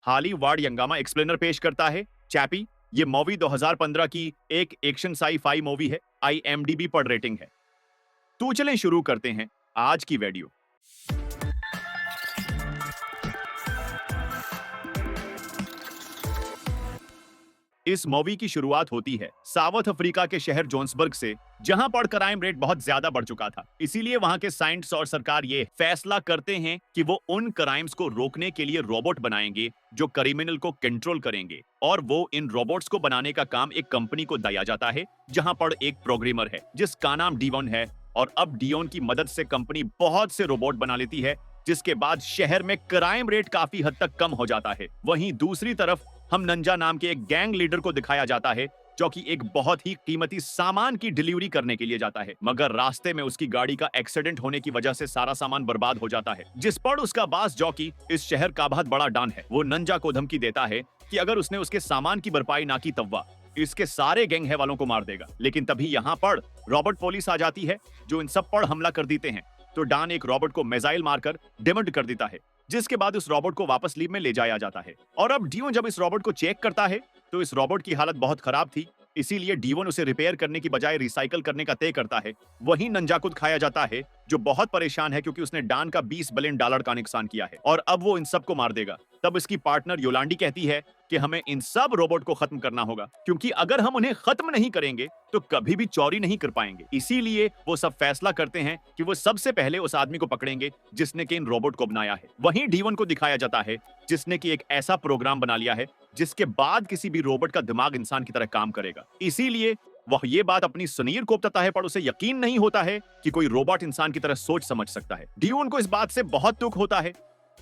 Hollywood यंगामा explainer पेश करता है चैपी। ये मूवी 2015 की एक एक्शन साई-फाई मूवी है। IMDb पर रेटिंग है। तो चलें शुरू करते हैं आज की वीडियो। इस मूवी की शुरुआत होती है साउथ अफ्रीका के शहर जोन्सबर्ग से, जहां पर क्राइम रेट बहुत ज्यादा बढ़ चुका था। इसीलिए वहां के साइंटिस्ट और सरकार ये फैसला करते हैं कि वो उन क्राइम्स को रोकने के लिए रोबोट बनाएंगे जो क्रिमिनल को कंट्रोल करेंगे। और वो इन रोबोट्स को बनाने का काम एक कंपनी को दिया जाता है, जहां पर एक प्रोग्रामर है जिसका नाम डियोन है। और अब डियोन की मदद से कंपनी बहुत से रोबोट बना लेती है, जिसके बाद शहर में क्राइम रेट काफी हद तक कम हो जाता है। वहीं दूसरी तरफ हम नंजा नाम के एक गैंग लीडर को दिखाया जाता है, जो कि एक बहुत ही कीमती सामान की डिलीवरी करने के लिए जाता है। मगर रास्ते में उसकी गाड़ी का एक्सीडेंट होने की वजह से सारा सामान बर्बाद हो जाता है, जिस पर उसका बास जॉकी, इस शहर का बहुत बड़ा डॉन है, वो नंजा को धमकी देता है कि अगर उसने उसके सामान की भरपाई ना की तब इसके सारे गैंग है वालों को मार देगा। लेकिन तभी यहाँ पर रॉबर्ट पुलिस आ जाती है, जो इन सब पर हमला कर देते हैं। तो डॉन एक रॉबर्ट को मिसाइल मारकर डिमोट कर देता है, जिसके बाद उस रॉबोट को वापस लीब में ले जाया जाता है। और अब डियोन जब इस रॉबोट को चेक करता है तो इस रॉबोट की हालत बहुत खराब थी। इसीलिए डियोन उसे रिपेयर करने की बजाय रिसाइकल करने का तय करता है। वहीं नंजा को दिखाया जाता है, जो बहुत परेशान है क्योंकि उसने डॉन का $20 बिलियन का नुकसान किया है और अब वो इन सबको मार देगा। तब इसकी पार्टनर योलांडी कहती है कि हमें इन सब रोबोट को खत्म करना होगा, क्योंकि अगर हम उन्हें खत्म नहीं करेंगे तो कभी भी चोरी नहीं कर पाएंगे। इसीलिए वो सब फैसला करते हैं कि वो सबसे पहले उस आदमी को पकड़ेंगे जिसने कि इन रोबोट को बनाया है। वहीं डियोन को दिखाया जाता है जिसने कि एक ऐसा प्रोग्राम बना लिया है जिसके बाद किसी भी रोबोट का दिमाग इंसान की तरह काम करेगा। इसीलिए वह ये बात अपनी सुनीर को बताता है, पर उसे यकीन नहीं होता है कि कोई रोबोट इंसान की तरह सोच समझ सकता है। डियोन को इस बात से बहुत दुख होता है,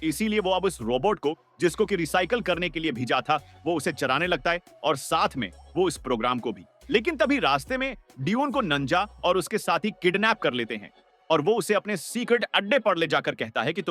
इसीलिए वो अब उस रोबोट को, जिसको कि रिसाइकल करने के लिए भेजा था, वो उसे चराने लगता है और साथ में वो इस प्रोग्राम को भी। लेकिन तभी रास्ते में डियोन को नंजा और उसके साथी किडनैप कर लेते हैं और वो उसे अपने सीक्रेट अड्डे पर ले जाकर कहता है कि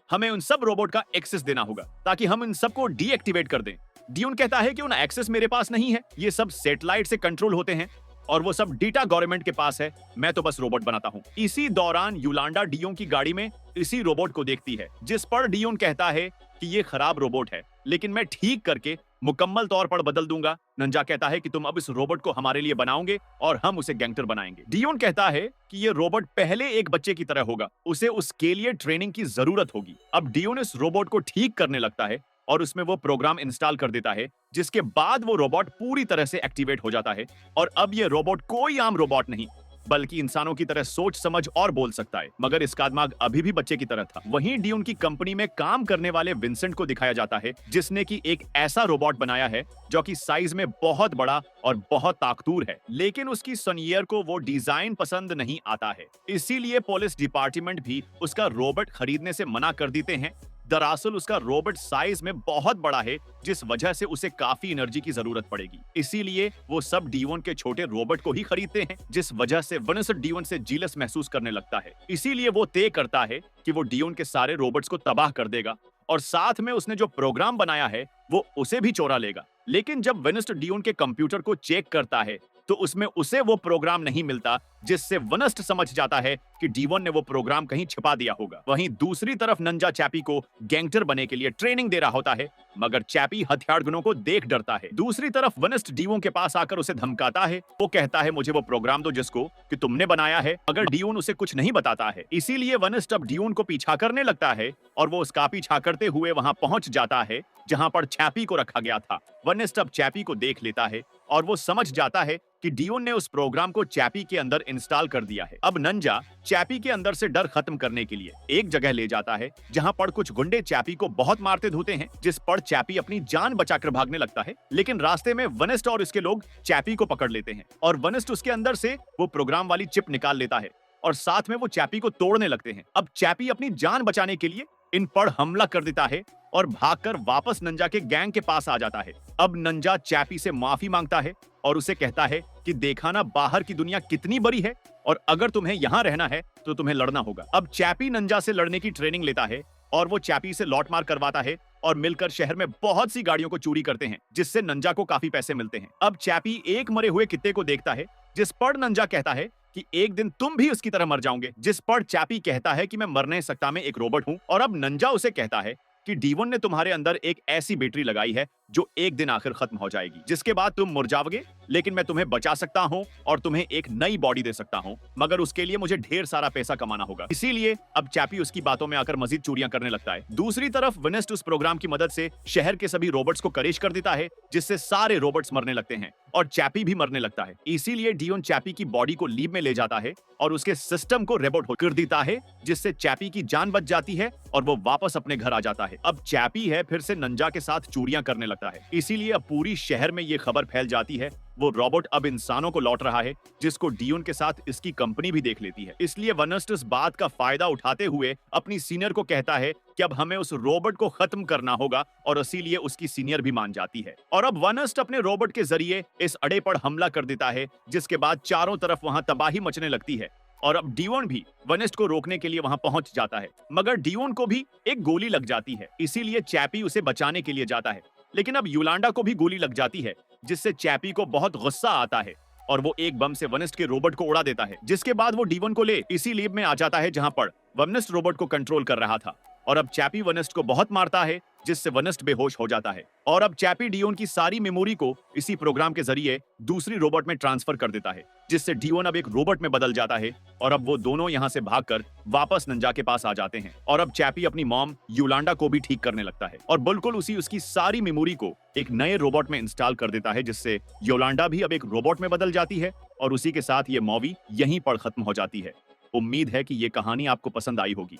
हमें उन सब रोबोट का एक्सेस देना होगा ताकि हम इन सबको डीएक्टिवेट कर दें। डियोन कहता है कि उन एक्सेस मेरे पास नहीं है, ये सब सैटेलाइट से कंट्रोल होते हैं और वो सब डेटा गवर्नमेंट के पास है, मैं तो बस रोबोट बनाता हूँ। इसी दौरान योलांडा डियोन की गाड़ी में इसी रोबोट को देखती है, जिस पर डियोन कहता है कि ये खराब रोबोट है, लेकिन मैं ठीक करके मुकम्मल तौर पर बदल दूंगा। नंजा कहता है कि तुम अब इस रोबोट को हमारे लिए बनाओगे और हम उसे गैंगस्टर बनाएंगे। डियोन कहता है कि ये रोबोट पहले एक बच्चे की तरह होगा, उसे उसके लिए ट्रेनिंग की जरूरत होगी। अब डियोन इस रोबोट को ठीक करने लगता है और उसमें वो प्रोग्राम इंस्टॉल कर देता है, जिसके बाद वो रोबोट पूरी तरह से एक्टिवेट हो जाता है और अब ये रोबोट कोई आम रोबोट नहीं, बल्कि इंसानों की तरह सोच समझ और बोल सकता है। मगर इसका दिमाग अभी भी बच्चे की तरह था। वहीं डियोन की कंपनी में काम करने वाले विंसेंट को दिखाया जाता है, जिसने की एक ऐसा रोबोट बनाया है जो कि साइज में बहुत बड़ा और बहुत ताकतवर है। लेकिन उसकी सोनियर को वो डिजाइन पसंद नहीं आता है, इसीलिए पुलिस डिपार्टमेंट भी उसका रोबोट खरीदने से मना कर देते हैं। दरअसल उसका रोबोट साइज में बहुत बड़ा है, जिस वजह से उसे काफी एनर्जी की जरूरत पड़ेगी। इसीलिए वो सब डियोन के छोटे रोबोट को ही खरीदते हैं, जिस वजह से विंसेंट डियोन से जीलस महसूस करने लगता है। इसीलिए वो तय करता है कि वो डियोन के सारे रोबोट्स को तबाह कर देगा और साथ में उसने जो प्रोग्राम बनाया है वो उसे भी चोरा लेगा। लेकिन जब विंसेंट डियोन के कंप्यूटर को चेक करता है तो उसमें उसे वो प्रोग्राम नहीं मिलता, जिससे विंसेंट समझ जाता है कि डियोन ने वो प्रोग्राम कहीं छिपा दिया होगा। वहीं दूसरी तरफ नंजा चैपी को गैंगस्टर बनने के लिए ट्रेनिंग दे रहा होता है, मगर चैपी हथियार गुनों को देख डरता है। दूसरी तरफ विंसेंट डियोन के पास आकर उसे धमकाता है। वो कहता है मुझे वो प्रोग्राम दो जिसको कि तुमने बनाया है, मगर डियोन उसे कुछ नहीं बताता है। इसीलिए विंसेंट अब डियोन को पीछा करने लगता है और वो उसका पीछा करते हुए वहां पहुंच जाता है जहां पर चैपी को रखा गया था। विंसेंट अब चैपी को देख लेता है और वो समझ जाता है कि डियोन ने उस प्रोग्राम को चैपी के अंदर इंस्टॉल कर दिया है। अब नंजा चैपी के अंदर से डर खत्म करने के लिए एक जगह ले जाता है जहां पर कुछ गुंडे चैपी को बहुत मारते धोते हैं, जिस पर चैपी अपनी जान बचाकर भागने लगता है। लेकिन रास्ते में विंसेंट और इसके लोग चैपी को पकड़ लेते हैं और विंसेंट उसके अंदर से वो प्रोग्राम वाली चिप निकाल लेता है और साथ में वो चैपी को तोड़ने लगते हैं। अब चैपी अपनी जान बचाने के लिए इन पर हमला कर देता है और भागकर वापस नंजा के गैंग के पास आ जाता है। अब नंजा चैपी से माफी मांगता है और उसे कहता है कि देखा ना बाहर की दुनिया कितनी बड़ी है और अगर तुम्हें यहाँ रहना है तो तुम्हें लड़ना होगा। अब चैपी नंजा से लड़ने की ट्रेनिंग लेता है और वो चैपी से लौट मार करवाता है और मिलकर शहर में बहुत सी गाड़ियों को चोरी करते हैं, जिससे नंजा को काफी पैसे मिलते हैं। अब चैपी एक मरे हुए कुत्ते को देखता है, जिस पर नंजा कहता है कि एक दिन तुम भी उसकी तरह मर जाओगे, जिस पर चैपी कहता है कि मैं मर नहीं सकता, मैं एक रोबोट हूं। और अब नंजा उसे कहता है कि डीवन ने तुम्हारे अंदर एक ऐसी बैटरी लगाई है जो एक दिन आखिर खत्म हो जाएगी, जिसके बाद तुम मर जाओगे, लेकिन मैं तुम्हें बचा सकता हूं और तुम्हें एक नई बॉडी दे सकता हूं, मगर उसके लिए मुझे ढेर सारा पैसा कमाना होगा। इसीलिए अब चैपी उसकी बातों में आकर मजीद चोरियां करने लगता है। दूसरी तरफ विनिस्ट उस प्रोग्राम की मदद से शहर के सभी रोबोट्स को करेश कर देता है, जिससे सारे रोबोट्स मरने लगते हैं और चैपी भी मरने लगता है। इसीलिए डियोन चैपी की बॉडी को लीब में ले जाता है और उसके सिस्टम को रिबूट कर देता है, जिससे चैपी की जान बच जाती है और वो वापस अपने घर आ जाता है। अब चैपी है फिर से नंजा के साथ चोरियां करने लगता है। इसीलिए अब पूरी शहर में ये खबर फैल जाती है वो रोबोट अब इंसानों को लौट रहा है, जिसको डियोन के साथ इसकी कंपनी भी देख लेती है। इसलिए वनस्ट इस बात का फायदा उठाते हुए अपनी सीनियर को कहता है कि अब हमें उस रोबोट को खत्म करना होगा, और इसीलिए उसकी सीनियर भी मान जाती है। और अब वनस्ट अपने रोबोट के जरिए इस अड़े पर हमला कर देता है, जिसके बाद चारों तरफ वहां तबाही मचने लगती है। और अब डियोन भी वनिस्ट को रोकने के लिए वहां पहुंच जाता है, मगर डियोन को भी एक गोली लग जाती है। इसीलिए चैपी उसे बचाने के लिए जाता है, लेकिन अब योलांडा को भी गोली लग जाती है, जिससे चैपी को बहुत गुस्सा आता है और वो एक बम से वनिस्ट के रोबोट को उड़ा देता है। जिसके बाद वो डियोन को ले इसी लीब में आ जाता है जहां पर वनिस्ट रोबोट को कंट्रोल कर रहा था। और अब चैपी वनिस्ट को बहुत मारता है, जिससे वनिस्ट बेहोश हो जाता है। और अब चैपी डियोन की सारी मेमोरी को इसी प्रोग्राम के जरिए दूसरी रोबोट में ट्रांसफर कर देता है, जिससे डियोन अब एक रोबोट में बदल जाता है। और अब वो दोनों यहाँ से भागकर वापस नंजा के पास आ जाते हैं। और अब चैपी अपनी मॉम योलांडा को भी ठीक करने लगता है और बिल्कुल उसकी सारी मेमोरी को एक नए रोबोट में इंस्टॉल कर देता है, जिससे योलांडा भी अब एक रोबोट में बदल जाती है। और उसी के साथ ये मूवी यहीं पर खत्म हो जाती है। उम्मीद है कि ये कहानी आपको पसंद आई होगी।